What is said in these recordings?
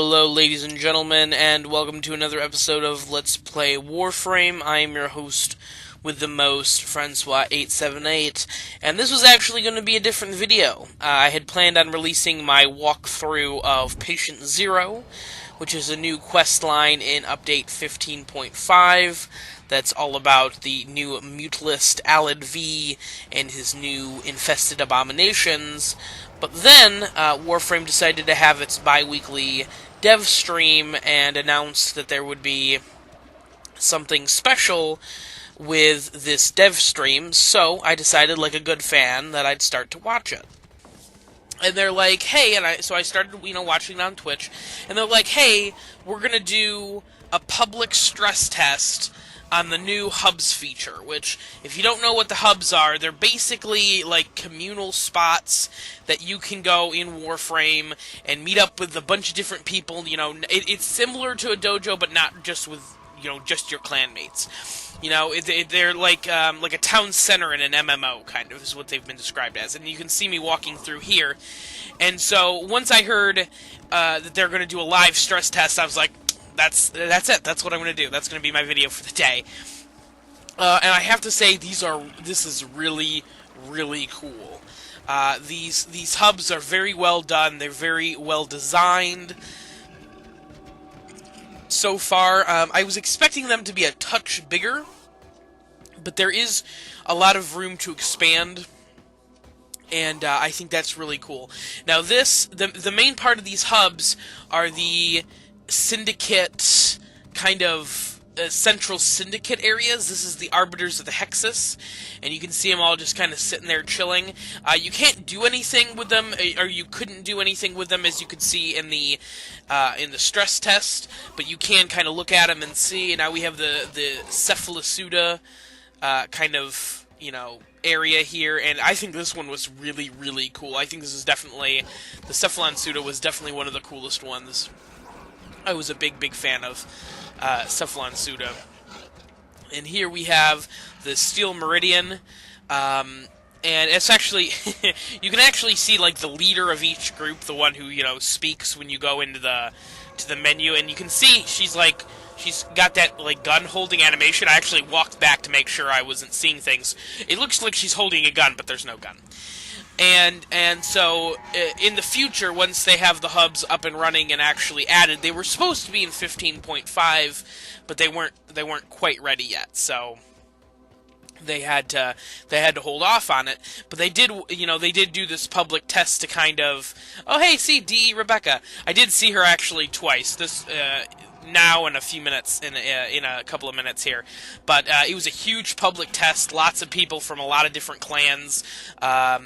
Hello, ladies and gentlemen, and welcome to another episode of Let's Play Warframe. I am your host with the most, Francois878, and this was actually going to be a different video. I had planned on releasing my walkthrough of Patient Zero, which is a new quest line in Update 15.5 that's all about the new Mutalist Alid V and his new infested abominations. But then, Warframe decided to have its bi-weekly dev stream and announced that there would be something special with this dev stream, so I decided, like a good fan, that I'd start to watch it. And they're like, hey, so I started, watching it on Twitch, and they're like, hey, we're gonna do a public stress test on the new hubs feature, which, if you don't know what the hubs are, they're basically like communal spots that you can go in Warframe and meet up with a bunch of different people. It's similar to a dojo, but not just with, just your clanmates. They're like a town center in an MMO, kind of, is what they've been described as. And you can see me walking through here. And so, once I heard that they're going to do a live stress test, I was like, that's it. That's what I'm going to do. That's going to be my video for the day. And I have to say, this is really, really cool. These hubs are very well done. They're very well designed. So far, I was expecting them to be a touch bigger, but there is a lot of room to expand, and I think that's really cool. Now, the main part of these hubs are the syndicate, kind of central syndicate areas. This is the Arbiters of the Hexus, and you can see them all just kind of sitting there chilling. You can't do anything with them, or you couldn't do anything with them, as you could see in the stress test, but you can kind of look at them and see. Now we have the Cephalasuda kind of, area here, and I think this one was really, really cool. I think this is definitely, the Cephalasuda was definitely one of the coolest ones. I was a big fan of Cephalasuda. And here we have the Steel Meridian, and it's actually, you can actually see, like, the leader of each group, the one who, speaks when you go into the menu, and you can see she's got that, like, gun-holding animation. I actually walked back to make sure I wasn't seeing things. It looks like she's holding a gun, but there's no gun. And so, in the future, once they have the hubs up and running and actually added, they were supposed to be in 15.5, but they weren't quite ready yet, so they had to hold off on it. But they did do this public test to kind of, oh hey, see, D. Rebecca. I did see her actually twice. This now in a few minutes, in a couple of minutes here. But it was a huge public test, lots of people from a lot of different clans.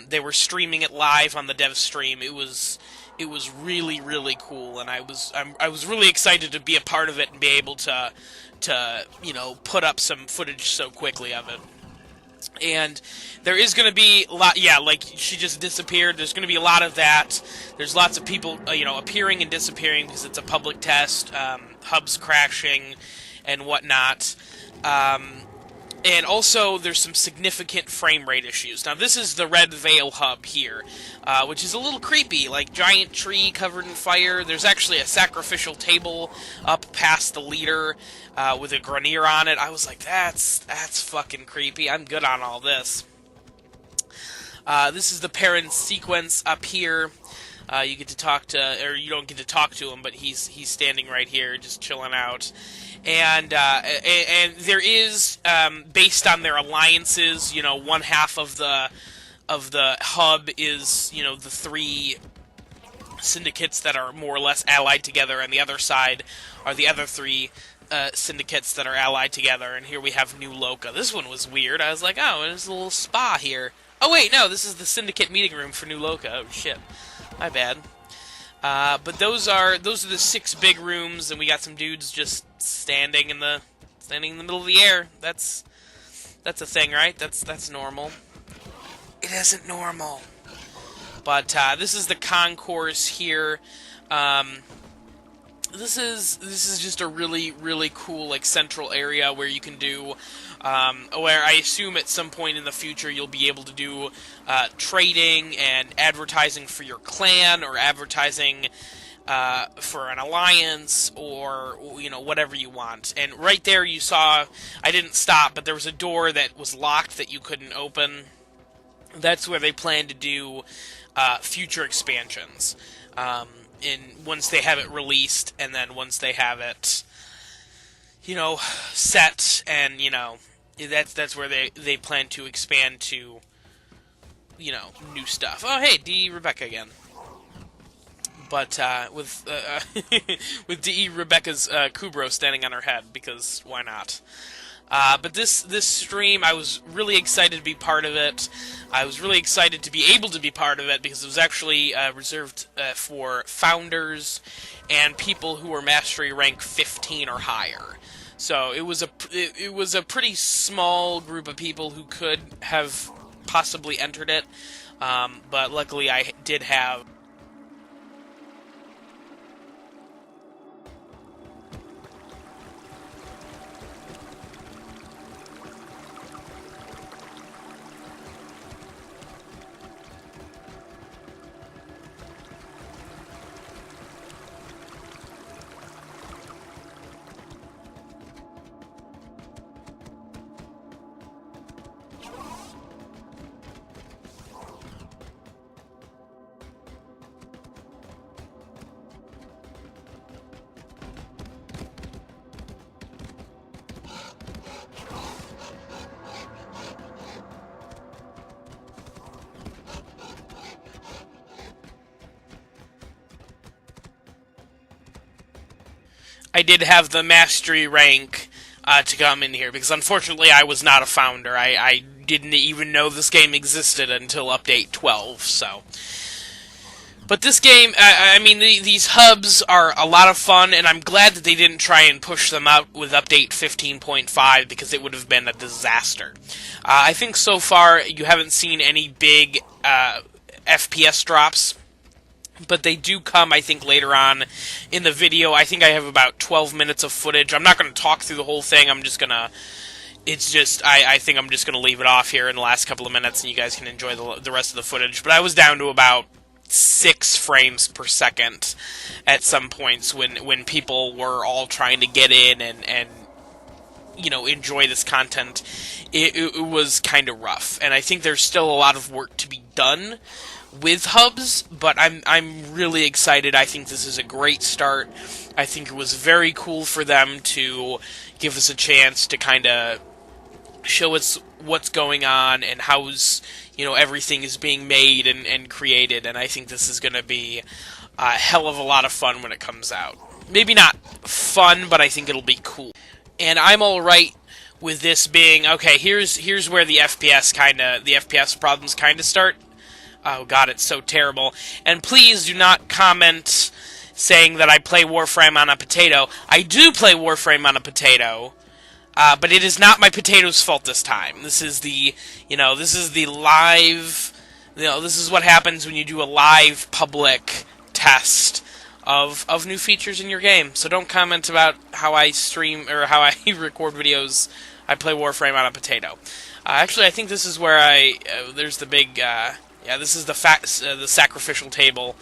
They were streaming it live on the dev stream. It was really, really cool, and I was really excited to be a part of it and be able to put up some footage so quickly of it. And there is going to be a lot, like, she just disappeared. There's going to be a lot of that. There's lots of people, appearing and disappearing because it's a public test, hubs crashing and whatnot. And also, there's some significant frame rate issues. Now, this is the Red Veil hub here, which is a little creepy, like giant tree covered in fire. There's actually a sacrificial table up past the leader with a Grenier on it. I was like, that's fucking creepy. I'm good on all this. This is the Perrin sequence up here. You get to talk to, or you don't get to talk to him, but he's standing right here, just chilling out. And there is, based on their alliances, one half of the hub is, the three syndicates that are more or less allied together, and the other side are the other three syndicates that are allied together. And here we have New Loka. This one was weird. I was like, oh, there's a little spa here. Oh wait, no, this is the syndicate meeting room for New Loka. Oh shit, my bad. But those are the 6 big rooms, and we got some dudes just standing in the middle of the air. That's a thing, right? That's normal. It isn't normal. But this is the concourse here. This is just a really, really cool, like, central area where you can do, where I assume at some point in the future you'll be able to do trading and advertising for your clan, or advertising for an alliance, or whatever you want. And right there you saw, I didn't stop, but there was a door that was locked that you couldn't open. That's where they plan to do future expansions. Once they have it released, and then once they have it, set, and that's where they plan to expand to, new stuff. Oh, hey, D. Rebecca again. But with with DE Rebecca's Kubro standing on her head, because why not? But this stream, I was really excited to be part of it. I was really excited to be able to be part of it, because it was actually reserved for founders and people who were mastery rank 15 or higher. So it was a pretty small group of people who could have possibly entered it, but luckily I did have. I did have the mastery rank to come in here, because unfortunately I was not a founder. I didn't even know this game existed until update 12, so. But this game, I mean, these hubs are a lot of fun, and I'm glad that they didn't try and push them out with update 15.5, because it would have been a disaster. I think so far you haven't seen any big FPS drops, but they do come, I think, later on in the video. I think I have about 12 minutes of footage. I'm not going to talk through the whole thing. I'm just going to... I think I'm just going to leave it off here in the last couple of minutes, and you guys can enjoy the rest of the footage. But I was down to about 6 frames per second at some points when people were all trying to get in and enjoy this content. It was kind of rough, and I think there's still a lot of work to be done with hubs, but I'm really excited. I think this is a great start. I think it was very cool for them to give us a chance to kind of show us what's going on and how's everything is being made and created, and I think this is going to be a hell of a lot of fun when it comes out. Maybe not fun, but I think it'll be cool. And I'm alright with this being, okay, here's where the FPS problems kind of start. Oh god, it's so terrible. And please do not comment saying that I play Warframe on a potato. I do play Warframe on a potato, but it is not my potato's fault this time. This is the live, this is what happens when you do a live public test of new features in your game. So don't comment about how I stream, or how I record videos. I play Warframe on a potato. Actually, I think this is where there's the big, yeah, this is the sacrificial table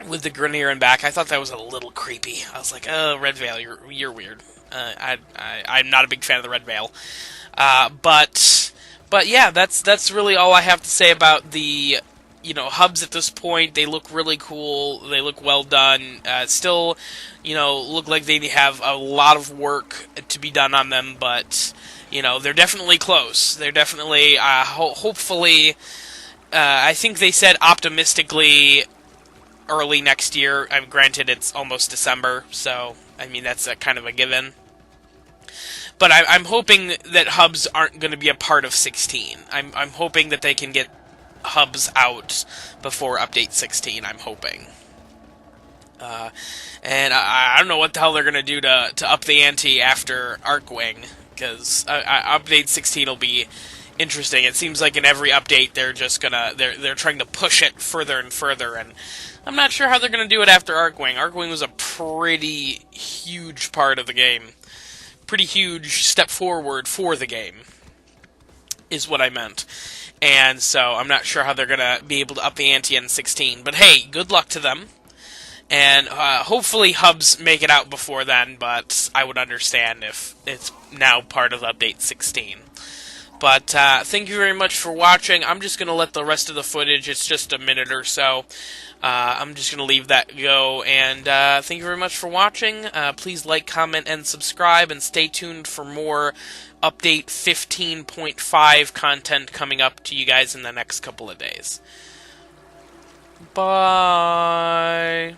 with the Grineer in back. I thought that was a little creepy. I was like, oh, Red Veil, you're weird. I'm not a big fan of the Red Veil. But yeah, that's really all I have to say about the hubs at this point. They look really cool. They look well done. Still, look like they have a lot of work to be done on them, but they're definitely close. They're definitely, hopefully. I think they said optimistically early next year. Granted, it's almost December, so I mean that's a kind of a given. But I'm hoping that hubs aren't going to be a part of 16. I'm hoping that they can get hubs out before update 16. I'm hoping. And I don't know what the hell they're going to do to up the ante after Archwing, because update 16 will be interesting. It seems like in every update they're just they're trying to push it further and further, and I'm not sure how they're gonna do it after Archwing. Archwing was a pretty huge part of the game. Pretty huge step forward for the game, is what I meant. And so I'm not sure how they're gonna be able to up the ante in 16. But hey, good luck to them. And hopefully hubs make it out before then, but I would understand if it's now part of update 16. But thank you very much for watching. I'm just going to let the rest of the footage, it's just a minute or so, I'm just going to leave that go. And thank you very much for watching. Please like, comment, and subscribe, and stay tuned for more update 15.5 content coming up to you guys in the next couple of days. Bye.